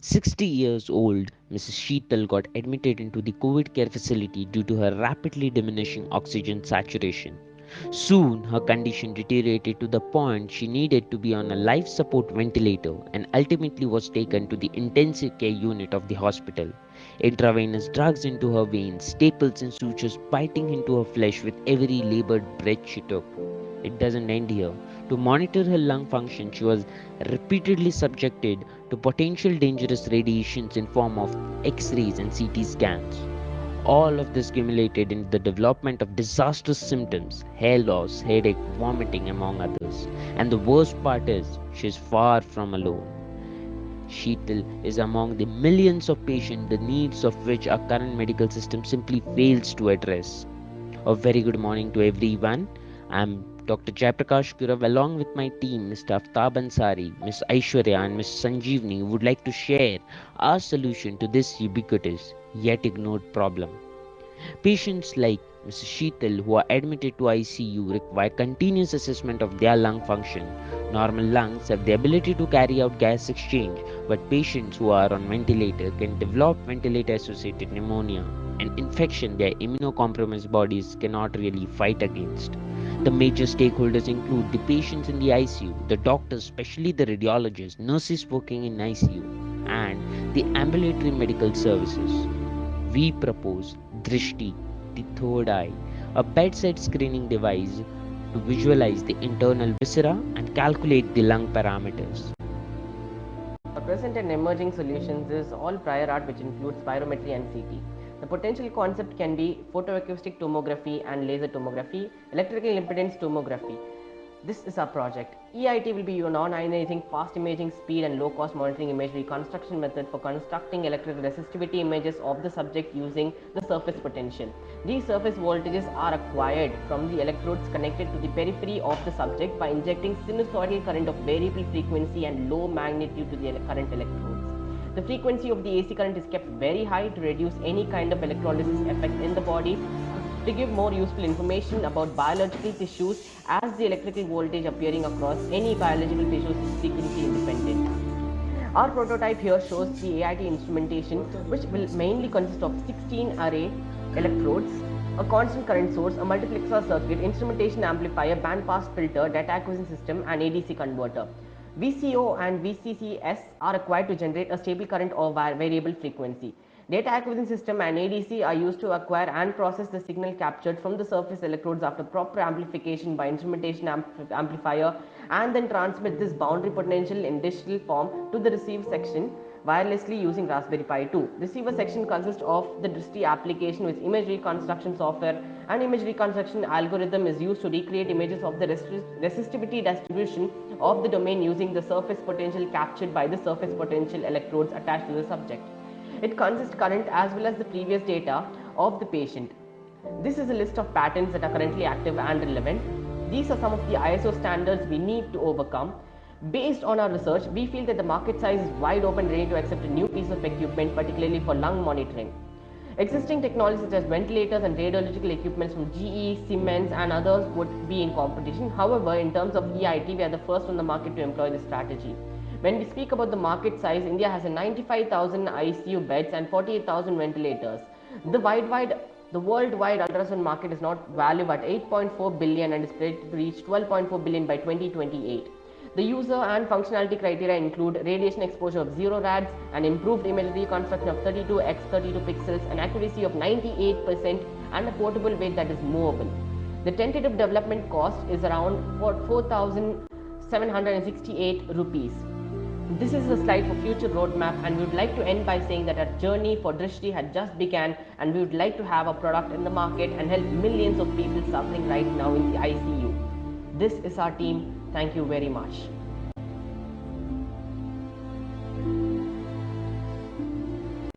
60 years old, Mrs. Sheetal got admitted into the COVID care facility due to her rapidly diminishing oxygen saturation. Soon, her condition deteriorated to the point she needed to be on a life support ventilator and ultimately was taken to the intensive care unit of the hospital. Intravenous drugs into her veins, staples and sutures biting into her flesh with every labored breath she took. It doesn't end here. To monitor her lung function, she was repeatedly subjected to potential dangerous radiations in form of X-rays and CT scans. All of this accumulated in the development of disastrous symptoms, hair loss, headache, vomiting, among others. And the worst part is, she is far from alone. Sheetal is among the millions of patients the needs of which our current medical system simply fails to address. A very good morning to everyone. I'm Dr. Jayaprakash Kurav along with my team, Mr. Aftab Ansari, Ms. Aishwarya and Ms. Sanjeevni would like to share our solution to this ubiquitous yet ignored problem. Patients like Mrs. Sheetal who are admitted to ICU require continuous assessment of their lung function. Normal lungs have the ability to carry out gas exchange, but patients who are on ventilator can develop ventilator associated pneumonia, an infection their immunocompromised bodies cannot really fight against. The major stakeholders include the patients in the ICU, the doctors, especially the radiologists, nurses working in ICU, and the ambulatory medical services. We propose Drishti, the third eye, a bedside screening device to visualize the internal viscera and calculate the lung parameters. Our present and emerging solutions is all prior art which includes spirometry and CT. The potential concept can be photoacoustic tomography and laser tomography, electrical impedance tomography. This is our project. EIT will be your non-ionizing, fast imaging, speed and low cost monitoring image reconstruction method for constructing electrical resistivity images of the subject using the surface potential. These surface voltages are acquired from the electrodes connected to the periphery of the subject by injecting sinusoidal current of variable frequency and low magnitude to the current electrodes. The frequency of the AC current is kept very high to reduce any kind of electrolysis effect in the body, to give more useful information about biological tissues, as the electrical voltage appearing across any biological tissues is frequency independent. Our prototype here shows the AIT instrumentation, which will mainly consist of 16 array electrodes, a constant current source, a multiplexer circuit, instrumentation amplifier, band pass filter, data acquisition system and ADC converter. VCO and VCCS are required to generate a stable current or variable frequency. Data acquisition system and ADC are used to acquire and process the signal captured from the surface electrodes after proper amplification by instrumentation amplifier, and then transmit this boundary potential in digital form to the receive section wirelessly using Raspberry Pi 2. Receiver section consists of the DRISTI application with image reconstruction software, and image reconstruction algorithm is used to recreate images of the resistivity distribution of the domain using the surface potential captured by the surface potential electrodes attached to the subject. It consists current as well as the previous data of the patient. This is a list of patents that are currently active and relevant. These are some of the ISO standards we need to overcome. Based on our research, we feel that the market size is wide open, ready to accept a new piece of equipment, particularly for lung monitoring. Existing technologies such as ventilators and radiological equipments from GE, Siemens and others would be in competition. However, in terms of EIT, we are the first on the market to employ this strategy. When we speak about the market size, India has a 95,000 ICU beds and 48,000 ventilators. The worldwide ultrasound market is not valued at 8.4 billion and is predicted to reach 12.4 billion by 2028. The user and functionality criteria include radiation exposure of 0 rads, an improved image reconstruction of 32 x 32 pixels, an accuracy of 98% and a portable weight that is movable. The tentative development cost is around 4,768 rupees. This is a slide for future roadmap, and we would like to end by saying that our journey for Drishti had just begun, and we would like to have a product in the market and help millions of people suffering right now in the ICU. This is our team. Thank you very much.